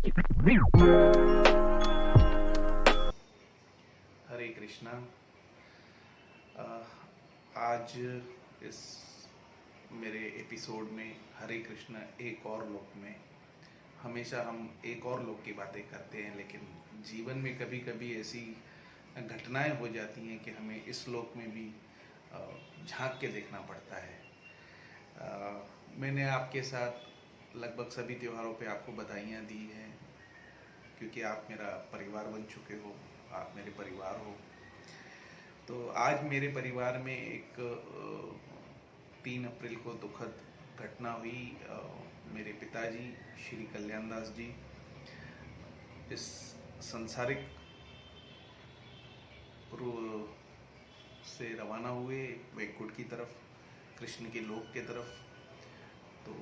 हरे कृष्णा। आज इस मेरे एपिसोड में हरे कृष्णा एक और लोक में, हमेशा हम एक और लोक की बातें करते हैं, लेकिन जीवन में कभी कभी ऐसी घटनाएं हो जाती हैं कि हमें इस लोक में भी झांक के देखना पड़ता है। मैंने आपके साथ लगभग सभी त्योहारों पे आपको बधाइयाँ दी हैं, क्योंकि आप मेरा परिवार बन चुके हो, आप मेरे परिवार हो। तो आज मेरे परिवार में एक 3 अप्रैल को दुखद घटना हुई। मेरे पिताजी श्री कल्याण दास जी इस संसारिक से रवाना हुए वैकुंठ की तरफ, कृष्ण के लोक के तरफ। तो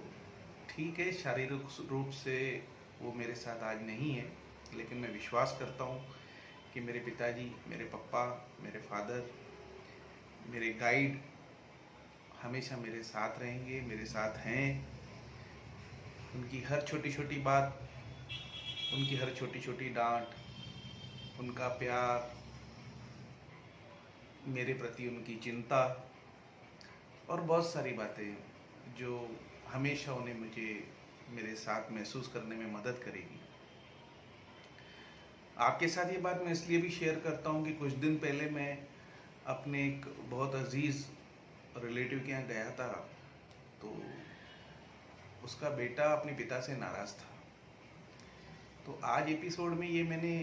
ठीक है, शारीरिक रूप से वो मेरे साथ आज नहीं है, लेकिन मैं विश्वास करता हूँ कि मेरे पिताजी, मेरे पापा, मेरे फादर, मेरे गाइड हमेशा मेरे साथ रहेंगे, मेरे साथ हैं। उनकी हर छोटी छोटी बात, उनकी हर छोटी छोटी डांट, उनका प्यार, मेरे प्रति उनकी चिंता और बहुत सारी बातें जो हमेशा उन्हें मुझे मेरे साथ महसूस करने में मदद करेगी। आपके साथ ये बात मैं इसलिए भी शेयर करता हूँ कि कुछ दिन पहले मैं अपने एक बहुत अजीज रिलेटिव के यहाँ गया था। तो उसका बेटा अपने पिता से नाराज़ था। तो आज एपिसोड में ये मैंने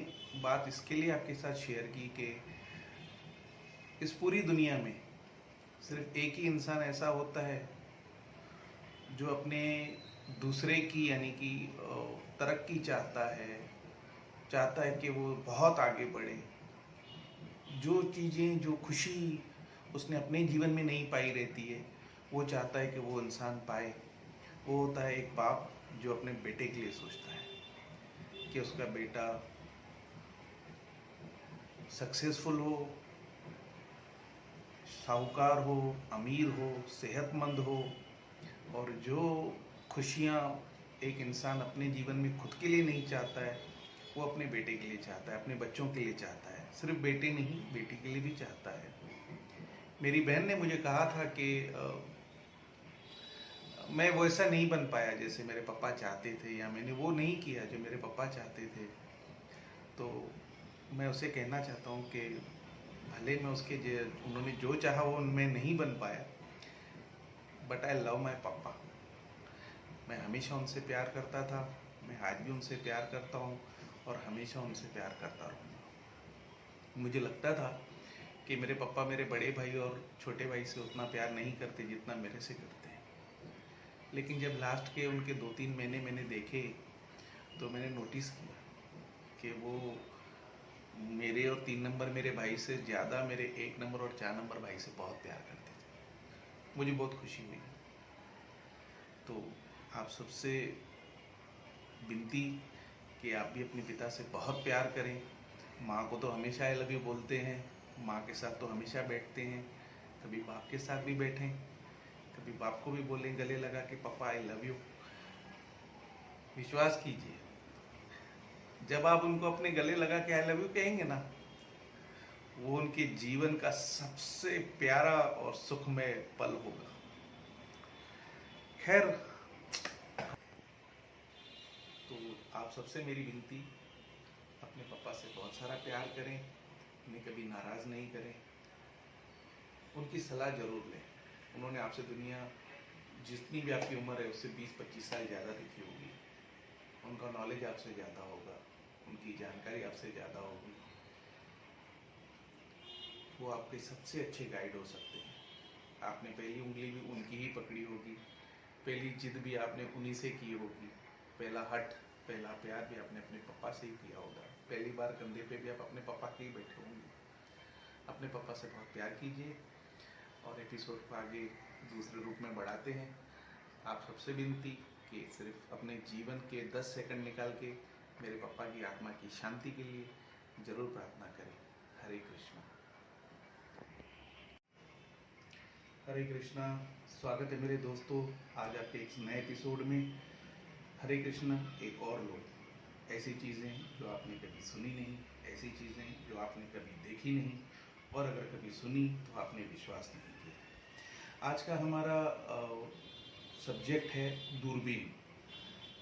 बात इसके लिए आपके साथ शेयर की कि इस पूरी दुनिया में सिर्फ एक ही इंसान ऐसा होता है जो अपने दूसरे की यानी कि तरक्की चाहता है कि वो बहुत आगे बढ़े। जो चीज़ें, जो खुशी उसने अपने जीवन में नहीं पाई रहती है, वो चाहता है कि वो इंसान पाए। वो होता है एक बाप जो अपने बेटे के लिए सोचता है कि उसका बेटा सक्सेसफुल हो, साहूकार हो, अमीर हो, सेहतमंद हो, और जो खुशियाँ एक इंसान अपने जीवन में खुद के लिए नहीं चाहता है, वो अपने बेटे के लिए चाहता है, अपने बच्चों के लिए चाहता है। सिर्फ बेटे नहीं, बेटी के लिए भी चाहता है। मेरी बहन ने मुझे कहा था कि मैं वैसा नहीं बन पाया जैसे मेरे पापा चाहते थे, या मैंने वो नहीं किया जो मेरे पापा चाहते थे। तो मैं उसे कहना चाहता हूँ कि भले मैं उन्होंने जो चाहा वो उनमें नहीं बन पाया, बट आई लव माई पापा। मैं हमेशा उनसे प्यार करता था, मैं आज भी उनसे प्यार करता हूँ और हमेशा उनसे प्यार करता रहूँगा। मुझे लगता था कि मेरे पापा मेरे बड़े भाई और छोटे भाई से उतना प्यार नहीं करते जितना मेरे से करते हैं। लेकिन जब लास्ट के उनके 2-3 महीने मैंने देखे, तो मैंने नोटिस किया कि वो मेरे और 3 नंबर मेरे भाई से ज़्यादा मेरे 1 नंबर और 4 नंबर भाई से बहुत प्यार करते थे। मुझे बहुत खुशी हुई। तो आप सबसे विनती कि आप भी अपने पिता से बहुत प्यार करें। माँ को तो हमेशा आई लव यू बोलते हैं, माँ के साथ तो हमेशा बैठते हैं, कभी बाप के साथ भी बैठें, कभी बाप को भी बोलें गले लगा के पापा आई लव यू। विश्वास कीजिए, जब आप उनको अपने गले लगा के आई लव यू कहेंगे ना, वो उनके जीवन का सबसे प्यारा और सुखमय पल होगा। खैर, तो आप सबसे मेरी विनती, अपने पापा से बहुत सारा प्यार करें, उन्हें कभी नाराज़ नहीं करें, उनकी सलाह जरूर लें। उन्होंने आपसे दुनिया जितनी भी आपकी उम्र है उससे 20-25 साल ज़्यादा देखी होगी। उनका नॉलेज आपसे ज़्यादा होगा, उनकी जानकारी आपसे ज़्यादा होगी। वो आपके सबसे अच्छे गाइड हो सकते हैं। आपने पहली उंगली भी उनकी ही पकड़ी होगी, पहली जिद भी आपने उन्हीं से की होगी, पहला हट, पहला प्यार भी आपने अपने पापा से ही किया होगा, पहली बार कंधे पे भी आप अपने पापा के ही बैठे होंगे। अपने पापा से बहुत प्यार कीजिए और एपिसोड को आगे दूसरे रूप में बढ़ाते हैं। आप सबसे विनती कि सिर्फ अपने जीवन के 10 सेकंड निकाल के मेरे पापा की आत्मा की शांति के लिए ज़रूर प्रार्थना करें। हरे कृष्णा। हरे कृष्णा। स्वागत है मेरे दोस्तों आज आपके एक नए एपिसोड में। हरे कृष्णा एक और लोग। ऐसी चीज़ें जो आपने कभी सुनी नहीं, ऐसी चीज़ें जो आपने कभी देखी नहीं, और अगर कभी सुनी तो आपने विश्वास नहीं किया। आज का हमारा सब्जेक्ट है दूरबीन।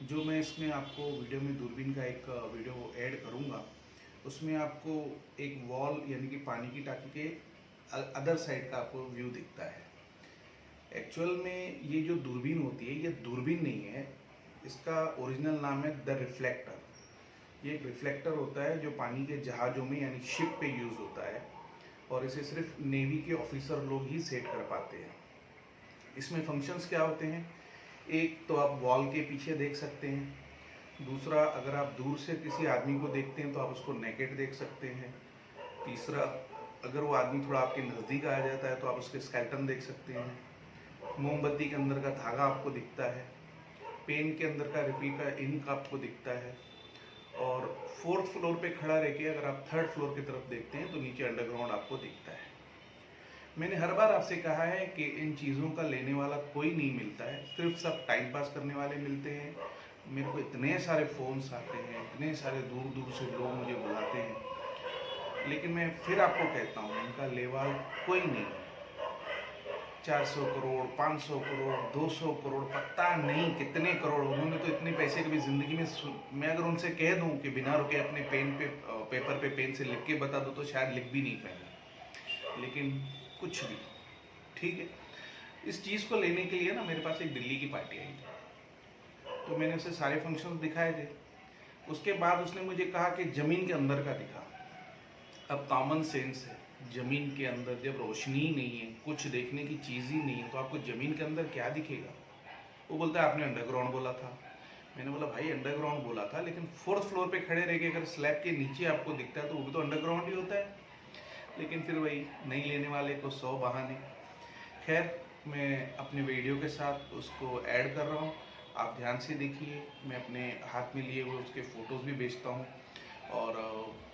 जो मैं इसमें आपको वीडियो में दूरबीन का एक वीडियो ऐड करूँगा, उसमें आपको एक वॉल यानी कि पानी की टाँकी के अदर साइड का आपको व्यू दिखता है। एक्चुअल में ये जो दूरबीन होती है, ये दूरबीन नहीं है, इसका ओरिजिनल नाम है द रिफ्लेक्टर। ये एक रिफ्लेक्टर होता है जो पानी के जहाज़ों में यानी शिप पे यूज़ होता है, और इसे सिर्फ नेवी के ऑफिसर लोग ही सेट कर पाते हैं। इसमें फंक्शंस क्या होते हैं? एक तो आप वॉल के पीछे देख सकते हैं, दूसरा अगर आप दूर से किसी आदमी को देखते हैं तो आप उसको नेकेड देख सकते हैं, तीसरा अगर वो आदमी थोड़ा आपके नज़दीक आ जाता है तो आप उसके स्केलेटन देख सकते हैं, मोमबत्ती के अंदर का धागा आपको दिखता है, पेन के अंदर का रिफिल का इंक आपको दिखता है, और फोर्थ फ्लोर पे खड़ा रह के अगर आप थर्ड फ्लोर की तरफ देखते हैं तो नीचे अंडरग्राउंड आपको दिखता है। मैंने हर बार आपसे कहा है कि इन चीज़ों का लेने वाला कोई नहीं मिलता है, सिर्फ सब टाइम पास करने वाले मिलते हैं। मेरे को इतने सारे फ़ोन्स आते हैं, इतने सारे दूर दूर से लोग मुझे बुलाते हैं, लेकिन मैं फिर आपको कहता हूँ इनका लेवाल कोई नहीं है। 400 करोड़, 500 करोड़, 200 करोड़, पता नहीं कितने करोड़, उन्होंने तो इतने पैसे कभी ज़िंदगी में मैं अगर उनसे कह दूं कि बिना रुके अपने पेपर पे पेन से लिख के बता दो तो शायद लिख भी नहीं पाएंगे, लेकिन कुछ भी ठीक है। इस चीज़ को लेने के लिए ना मेरे पास एक दिल्ली की पार्टी आई थी, तो मैंने उसे सारे फंक्शन दिखाए थे। उसके बाद उसने मुझे कहा कि ज़मीन के अंदर का दिखा। अब कॉमन सेंस है, ज़मीन के अंदर जब रोशनी ही नहीं है, कुछ देखने की चीज़ ही नहीं है, तो आपको ज़मीन के अंदर क्या दिखेगा? वो बोलता है आपने अंडरग्राउंड बोला था। मैंने बोला भाई अंडरग्राउंड बोला था, लेकिन फोर्थ फ्लोर पे खड़े रह के अगर स्लैब के नीचे आपको दिखता है तो वो भी तो अंडरग्राउंड ही होता है। लेकिन फिर वही नहीं लेने वाले को 100 बहाने। खैर, मैं अपने वीडियो के साथ उसको ऐड कर रहा हूँ, आप ध्यान से देखिए। मैं अपने हाथ में लिए हुए उसके फ़ोटोज़ भी भेजता हूँ। और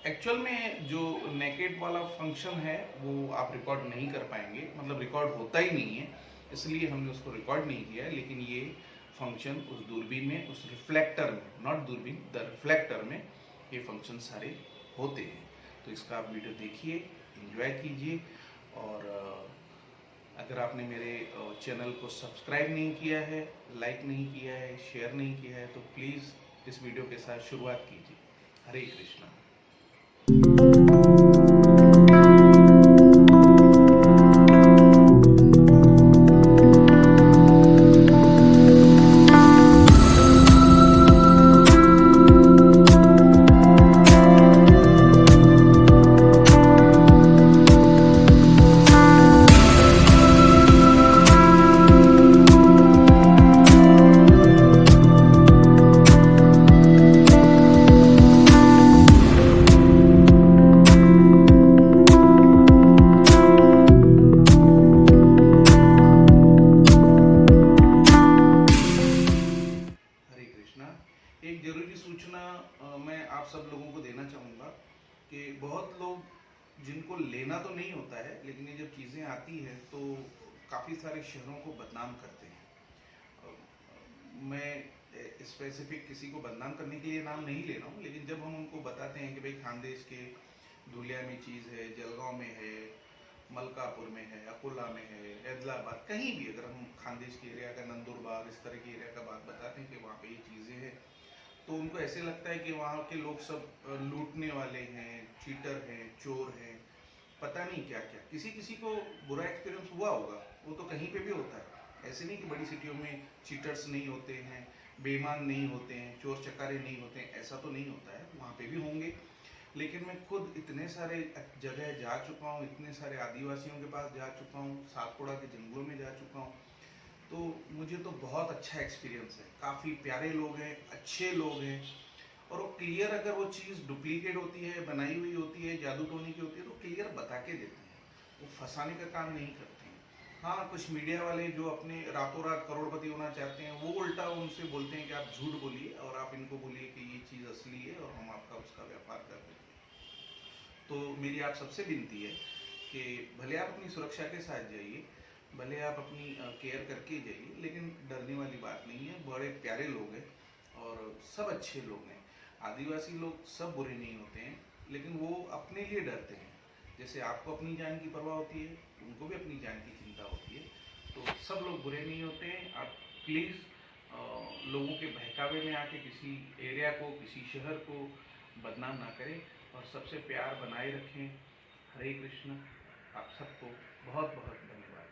एक्चुअल में जो नेकेड वाला फंक्शन है वो आप रिकॉर्ड नहीं कर पाएंगे, मतलब रिकॉर्ड होता ही नहीं है, इसलिए हमने उसको रिकॉर्ड नहीं किया है। लेकिन ये फंक्शन उस दूरबीन में, उस रिफ्लेक्टर में, नॉट दूरबीन, द रिफ्लेक्टर में ये फंक्शन सारे होते हैं। तो इसका आप वीडियो देखिए, एंजॉय कीजिए। और अगर आपने मेरे चैनल को सब्सक्राइब नहीं किया है, लाइक नहीं किया है, शेयर नहीं किया है, तो प्लीज़ इस वीडियो के साथ शुरुआत कीजिए। हरे कृष्णा। एक ज़रूरी सूचना मैं आप सब लोगों को देना चाहूँगा कि बहुत लोग जिनको लेना तो नहीं होता है, लेकिन ये जब चीज़ें आती हैं तो काफ़ी सारे शहरों को बदनाम करते हैं। मैं स्पेसिफिक किसी को बदनाम करने के लिए नाम नहीं ले रहा हूँ, लेकिन जब हम उनको बताते हैं कि भाई खानदेश के धुलिया में चीज़ है, जलगांव में है, मलकापुर में है, अकोला में है, हैदराबाद, कहीं भी अगर हम खानदेश के एरिया का, नंदुरबार, इस तरह के एरिया का बात बताते हैं कि वहाँ पे ये चीज़ें हैं, तो उनको ऐसे लगता है कि वहाँ के लोग सब लूटने वाले हैं, चीटर हैं, चोर हैं, पता नहीं क्या क्या। किसी किसी को बुरा एक्सपीरियंस हुआ होगा, वो तो कहीं पे भी होता है। ऐसे नहीं कि बड़ी सिटियों में चीटर्स नहीं होते हैं, बेईमान नहीं होते हैं, चोर चकारे नहीं होते हैं, ऐसा तो नहीं होता है, वहाँ पे भी होंगे। लेकिन मैं खुद इतने सारे जगह जा चुका हूँ, इतने सारे आदिवासियों के पास जा चुका हूँ, सातपुड़ा के जंगलों में जा चुका हूँ, तो मुझे तो बहुत अच्छा एक्सपीरियंस है। काफ़ी प्यारे लोग हैं, अच्छे लोग हैं, और वो क्लियर, अगर वो चीज़ डुप्लीकेट होती है, बनाई हुई होती है, जादू टोनी की होती है, तो क्लियर बता के देते हैं, वो फंसाने का काम नहीं करते हैं। हाँ, कुछ मीडिया वाले जो अपने रातों रात करोड़पति होना चाहते हैं, वो उल्टा उनसे बोलते हैं कि आप झूठ बोलिए और आप इनको बोलिए कि ये चीज़ असली है और हम आपका उसका व्यापार कर देंगे। तो मेरी आप सबसे विनती है कि भले आप अपनी सुरक्षा के साथ जाइए, भले आप अपनी केयर करके जाइए, लेकिन डरने वाली बात नहीं है। बड़े प्यारे लोग हैं और सब अच्छे लोग हैं। आदिवासी लोग सब बुरे नहीं होते हैं, लेकिन वो अपने लिए डरते हैं। जैसे आपको अपनी जान की परवाह होती है, उनको भी अपनी जान की चिंता होती है। तो सब लोग बुरे नहीं होते हैं। आप प्लीज़ लोगों के बहकावे में आके किसी एरिया को, किसी शहर को बदनाम ना करें और सबसे प्यार बनाए रखें। हरे कृष्ण। आप सबको बहुत बहुत धन्यवाद।